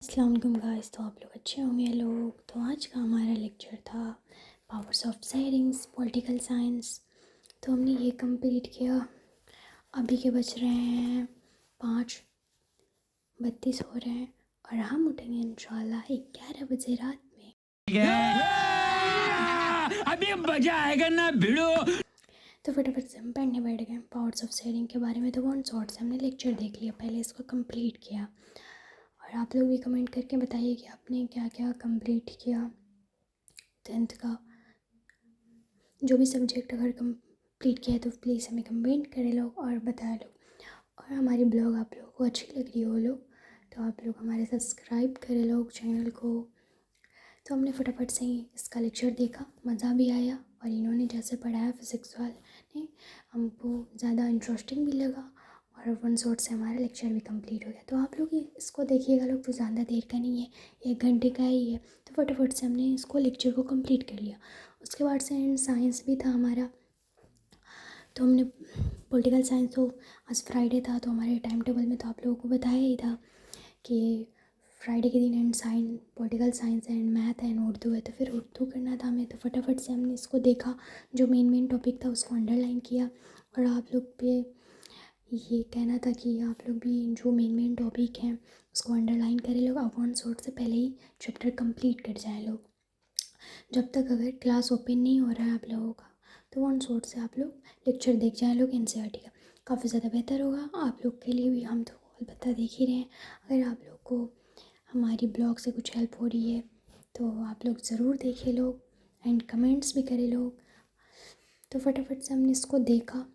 अस्सलाम वालेकुम गाइस। तो आप लोग अच्छे होंगे लोग। तो आज का हमारा लेक्चर था powers of sharings political science. तो हमने ये कंप्लीट किया। अभी के बज रहे हैं 5:32 हो रहे हैं और हम उठेंगे इंशाल्लाह 11 बजे रात में। अभी मजा आएगा ना भिड़ो। तो फटाफट से हम पढ़ने बैठ गए पावर्स ऑफ शेयरिंग के बारे में। तो वन शॉट से हमने लेक्चर देख लिया, पहले इसको कंप्लीट किया। और आप लोग भी कमेंट करके बताइए कि आपने क्या क्या कंप्लीट किया 10th का। जो भी सब्जेक्ट अगर कंप्लीट किया है तो प्लीज़ हमें कमेंट करें लोग और बताए लोग। और हमारी ब्लॉग आप लोगों को अच्छी लग रही हो लोग तो आप लोग हमारे सब्सक्राइब करें लोग चैनल को। तो हमने फटाफट से ही इसका लेक्चर देखा, मज़ा भी आया और इन्होंने जैसे पढ़ाया फिज़िक्स वाले ने हमको ज़्यादा इंटरेस्टिंग भी लगा और वन शॉट से हमारा लेक्चर भी कंप्लीट हो गया। तो आप लोग इसको देखिएगा लोग, तो ज़्यादा देर का नहीं है, 1 घंटे का ही है। तो फटाफट से हमने इसको लेक्चर को कंप्लीट कर लिया। उसके बाद से साइंस भी था हमारा। तो हमने पॉलिटिकल साइंस, तो आज फ्राइडे था तो हमारे टाइम टेबल में तो आप लोगों को बताया ही था कि फ्राइडे के दिन and science political science and math and Urdu है। तो फिर उर्दू करना था हमें। तो फटाफट से हमने इसको देखा, जो मेन टॉपिक था उसको अंडरलाइन किया। और आप लोग पे ये कहना था कि आप लोग भी जो मेन टॉपिक हैं उसको अंडरलाइन करें लोग। अब वन शॉट से पहले ही चैप्टर कंप्लीट कर जाए लोग। जब तक अगर क्लास ओपन नहीं हो रहा है आप लोगों का तो वन शॉट से आप लोग लेक्चर देख जाएँ लोग एनसीईआरटी का, काफ़ी ज़्यादा बेहतर होगा आप लोग के लिए भी। हम तो अलबत्ता देख ही रहे हैं। अगर आप लोग को हमारी ब्लॉग से कुछ हेल्प हो रही है तो आप लोग ज़रूर देखें लोग एंड कमेंट्स भी करें लोग। तो फटाफट से हमने इसको देखा।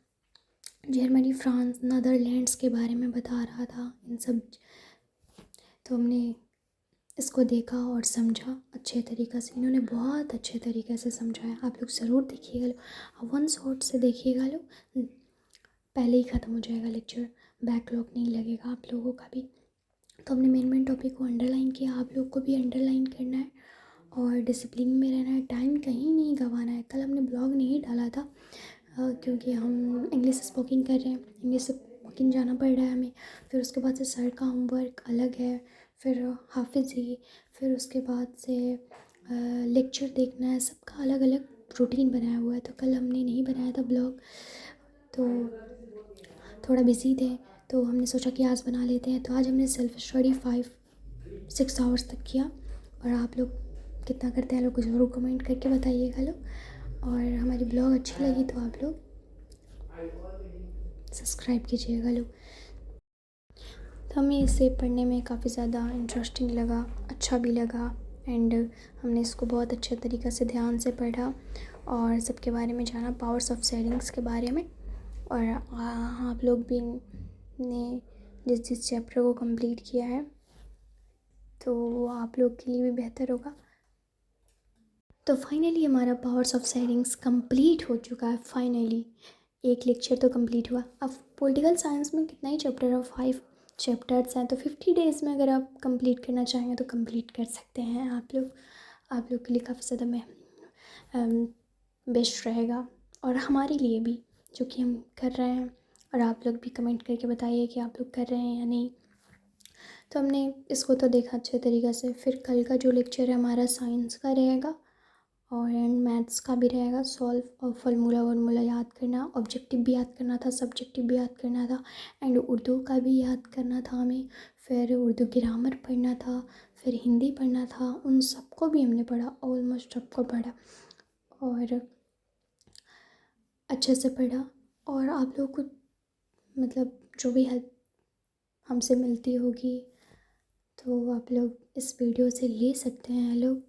जर्मनी, फ्रांस, नीदरलैंड्स के बारे में बता रहा था इन सब। तो हमने इसको देखा और समझा अच्छे तरीक़े से। इन्होंने बहुत अच्छे तरीक़े से समझाया, आप लोग ज़रूर देखिएगा लो, वन शॉट से देखिएगा लो, पहले ही ख़त्म हो जाएगा लेक्चर, बैकलॉग नहीं लगेगा आप लोगों का भी। तो हमने मेन टॉपिक को अंडरलाइन किया, आप लोग को भी अंडरलाइन करना है और डिसिप्लिन में रहना है, टाइम कहीं नहीं गंवाना है। कल हमने ब्लॉग नहीं डाला था क्योंकि हम इंग्लिश स्पोकिंग कर रहे हैं, इंग्लिश स्पोकिंग जाना पड़ रहा है हमें। फिर उसके बाद से सर का होमवर्क अलग है, फिर हाफिज़ी, फिर उसके बाद से लेक्चर देखना है, सबका अलग अलग रूटीन बनाया हुआ है। तो कल हमने नहीं बनाया था ब्लॉग, तो थोड़ा बिज़ी थे तो हमने सोचा कि आज बना लेते हैं। तो आज हमने सेल्फ स्टडी 5-6 आवर्स तक किया। और आप लोग कितना करते हैं लोग को ज़रूर कमेंट करके बताइएगा लोग। और हमारी ब्लॉग अच्छी लगी तो आप लोग सब्सक्राइब कीजिएगा लोग। तो हमें इसे पढ़ने में काफ़ी ज़्यादा इंटरेस्टिंग लगा, अच्छा भी लगा एंड हमने इसको बहुत अच्छे तरीक़े से ध्यान से पढ़ा और सबके बारे में जाना, पावर्स ऑफ शेयरिंग्स के बारे में। और आप लोग भी ने जिस चैप्टर को कंप्लीट किया है तो आप लोग के लिए भी बेहतर होगा। तो फाइनली हमारा पावर्स ऑफ शेयरिंग्स कंप्लीट हो चुका है। फाइनली एक लेक्चर तो कंप्लीट हुआ। अब पॉलिटिकल साइंस में कितना ही चैप्टर है, 5 चैप्टर्स हैं। तो 50 डेज़ में अगर आप कंप्लीट करना चाहेंगे तो कंप्लीट कर सकते हैं आप लोग के लिए काफ़ी ज़्यादा बेस्ट रहेगा और हमारे लिए भी, जो कि हम कर रहे हैं। और आप लोग भी कमेंट करके बताइए कि आप लोग कर रहे हैं या नहीं। तो हमने इसको तो देखा अच्छे तरीक़े से। फिर कल का जो लेक्चर है हमारा साइंस का रहेगा और एंड मैथ्स का भी रहेगा, सॉल्व और फॉर्मूला याद करना, ऑब्जेक्टिव भी याद करना था, सब्जेक्टिव भी याद करना था एंड उर्दू का भी याद करना था हमें। फिर उर्दू ग्रामर पढ़ना था, फिर हिंदी पढ़ना था। उन सबको भी हमने पढ़ा, ऑलमोस्ट सबको पढ़ा और अच्छे से पढ़ा। और आप लोग को मतलब जो भी हेल्प हमसे मिलती होगी तो आप लोग इस वीडियो से ले सकते हैं लोग।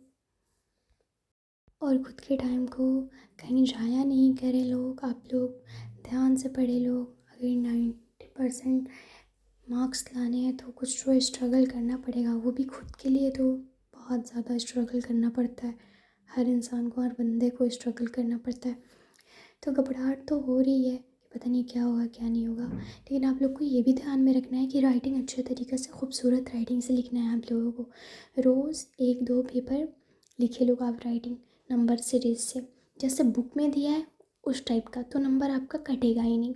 और ख़ुद के टाइम को कहीं ज़ाया नहीं करें लोग, आप लोग ध्यान से पढ़े लोग। अगर 90% मार्क्स लाने हैं तो कुछ तो स्ट्रगल करना पड़ेगा, वो भी खुद के लिए तो बहुत ज़्यादा स्ट्रगल करना पड़ता है। हर इंसान को, हर बंदे को स्ट्रगल करना पड़ता है। तो घबराहट तो हो रही है कि पता नहीं क्या होगा क्या नहीं होगा, लेकिन आप लोग को ये भी ध्यान में रखना है कि राइटिंग अच्छे तरीक़े से, खूबसूरत राइटिंग से लिखना है आप लोगों को। रोज़ 1-2 पेपर लिखे लोग आप राइटिंग नंबर सीरीज़ से, जैसे बुक में दिया है उस टाइप का, तो नंबर आपका कटेगा ही नहीं।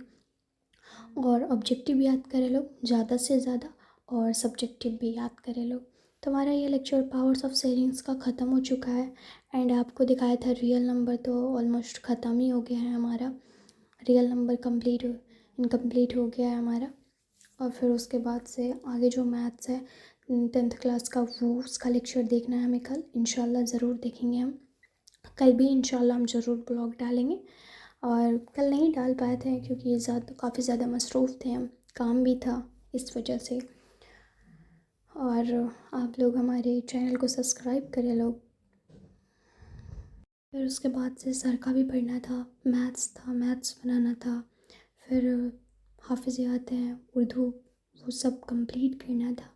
और ऑब्जेक्टिव याद करें लोग ज़्यादा से ज़्यादा और सब्जेक्टिव भी याद करें लोग। तो हमारा ये लेक्चर पावर्स ऑफ सेयरिंग्स का ख़त्म हो चुका है एंड आपको दिखाया था रियल नंबर, तो ऑलमोस्ट ख़त्म ही हो गया है हमारा। रियल नंबर इनकम्प्लीट हो गया है हमारा। और फिर उसके बाद से आगे जो मैथ्स है 10th क्लास का, वो उसका लेक्चर देखना है हमें कल इंशाल्लाह, ज़रूर देखेंगे हम। कल भी इंशाल्लाह हम ज़रूर ब्लॉग डालेंगे, और कल नहीं डाल पाए थे क्योंकि काफ़ी ज़्यादा मसरूफ़ थे हम, काम भी था इस वजह से। और आप लोग हमारे चैनल को सब्सक्राइब करें लोग। फिर उसके बाद से सर का भी पढ़ना था, मैथ्स बनाना था, फिर हाफिज़ियात हैं, उर्दू, वो सब कंप्लीट करना था।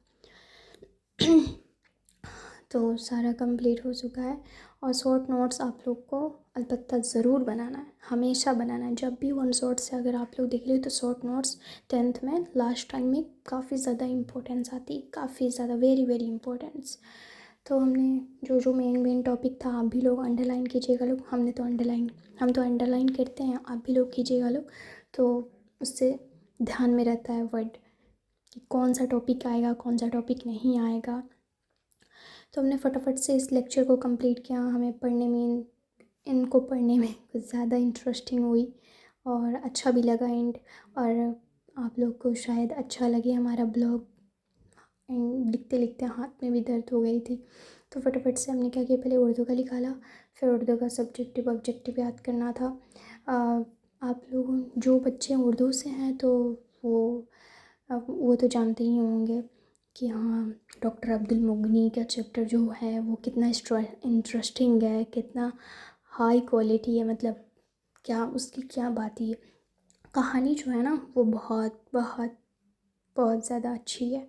तो सारा कंप्लीट हो चुका है। और शॉर्ट नोट्स आप लोग को अलबत्ता ज़रूर बनाना है, हमेशा बनाना है। जब भी वन शॉट से अगर आप लोग देख रहे हो तो शॉर्ट नोट्स 10th में लास्ट टाइम में काफ़ी ज़्यादा इंपॉर्टेंस आती, काफ़ी ज़्यादा, वेरी वेरी इंपॉर्टेंस। तो हमने जो मेन टॉपिक था, आप भी लोग अंडरलाइन कीजिएगा लोग। हम तो अंडरलाइन करते हैं, आप भी लोग कीजिएगा लोग, तो उससे ध्यान में रहता है वर्ड कि कौन सा टॉपिक आएगा, कौन सा टॉपिक नहीं आएगा। तो हमने फटाफट से इस लेक्चर को कंप्लीट किया। हमें इनको पढ़ने में कुछ ज़्यादा इंटरेस्टिंग हुई और अच्छा भी लगा और आप लोग को शायद अच्छा लगे हमारा ब्लॉग। एंड लिखते लिखते हाथ में भी दर्द हो गई थी, तो फटाफट से हमने क्या किया, पहले उर्दू का निकाला, फिर उर्दू का सब्जेक्टिव ऑब्जेक्टिव याद करना था। आप लोग जो बच्चे उर्दू से हैं तो वो तो जानते ही होंगे कि हाँ, डॉक्टर अब्दुल मुगनी का चैप्टर जो है वो कितना इंटरेस्टिंग है, कितना हाई क्वालिटी है, मतलब क्या उसकी क्या बात ही है। कहानी जो है ना वो बहुत बहुत बहुत ज़्यादा अच्छी है।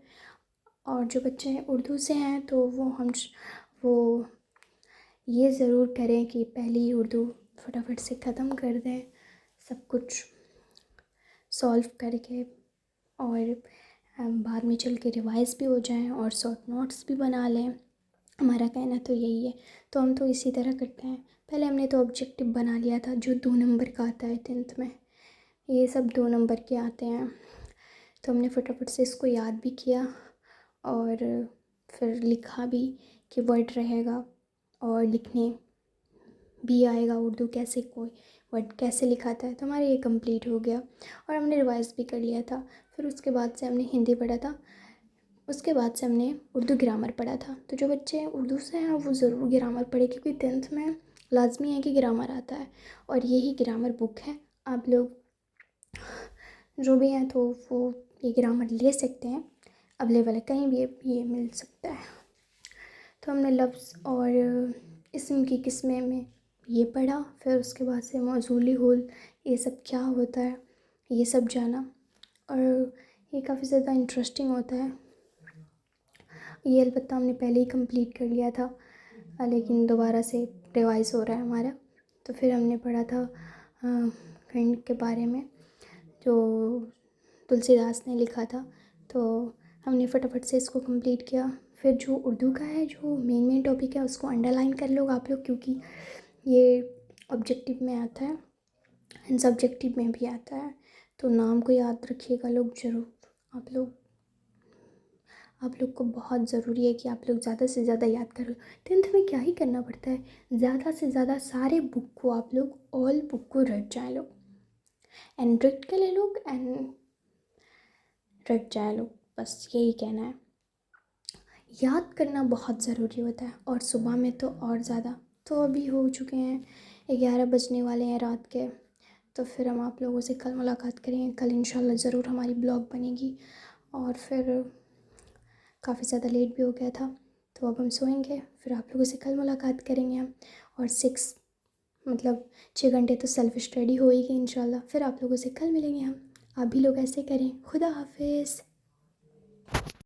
और जो बच्चे उर्दू से हैं तो वो ये ज़रूर करें कि पहली उर्दू फटाफट से ख़त्म कर दें, सब कुछ सॉल्व करके, और बाद में चल के रिवाइज़ भी हो जाएं और शॉर्ट नोट्स भी बना लें। हमारा कहना तो यही है, तो हम तो इसी तरह करते हैं। पहले हमने तो ऑब्जेक्टिव बना लिया था जो 2 नंबर का आता है 10th में, ये सब 2 नंबर के आते हैं। तो हमने फटाफट से इसको याद भी किया और फिर लिखा भी कि वर्ड रहेगा और लिखने भी आएगा उर्दू कैसे, कोई वर्ड कैसे लिखाता है। तो हमारा ये कंप्लीट हो गया और हमने रिवाइज़ भी कर लिया था। फिर उसके बाद से हमने हिंदी पढ़ा था, उसके बाद से हमने उर्दू ग्रामर पढ़ा था। तो जो बच्चे उर्दू से हैं वो ज़रूर ग्रामर पढ़े, क्योंकि 10th में लाजमी है कि ग्रामर आता है और यही ग्रामर बुक है। आप लोग जो भी हैं तो वो ये ग्रामर ले सकते हैं, अवेलेबल है, कहीं भी ये मिल सकता है। तो हमने लफ्ज़ और इस्म की किस्में में ये पढ़ा, फिर उसके बाद से मौजूली हुल, ये सब क्या होता है ये सब जाना, और ये काफ़ी ज़्यादा इंटरेस्टिंग होता है। ये अलबत्ता हमने पहले ही कंप्लीट कर लिया था, लेकिन दोबारा से रिवाइज़ हो रहा है हमारा। तो फिर हमने पढ़ा था खंड के बारे में जो तुलसीदास ने लिखा था, तो हमने फटाफट से इसको कंप्लीट किया। फिर जो उर्दू का है, जो मेन टॉपिक है, उसको अंडरलाइन कर लो आप लोग, क्योंकि ये ऑब्जेक्टिव में आता है एंड सब्जेक्टिव में भी आता है। तो नाम को याद रखिएगा लोग ज़रूर। आप लोग को बहुत ज़रूरी है कि आप लोग ज़्यादा से ज़्यादा याद करो। 10th में क्या ही करना पड़ता है, ज़्यादा से ज़्यादा सारे बुक को आप लोग ऑल बुक को रट जाए लोग, एंड रट के ले लोग एंड रट जाए लोग, बस यही कहना है। याद करना बहुत ज़रूरी होता है, और सुबह में तो और ज़्यादा। तो अभी हो चुके हैं 11 बजने वाले हैं रात के, तो फिर हम आप लोगों से कल मुलाकात करेंगे। कल इंशाल्लाह ज़रूर हमारी ब्लॉग बनेगी। और फिर काफ़ी ज़्यादा लेट भी हो गया था, तो अब हम सोएंगे, फिर आप लोगों से कल मुलाकात करेंगे हम। और 6 घंटे तो सेल्फ स्टडी होएगी इंशाल्लाह। फिर आप लोगों से कल मिलेंगे हम। आप भी लोग ऐसे करें। खुदा हाफिज़।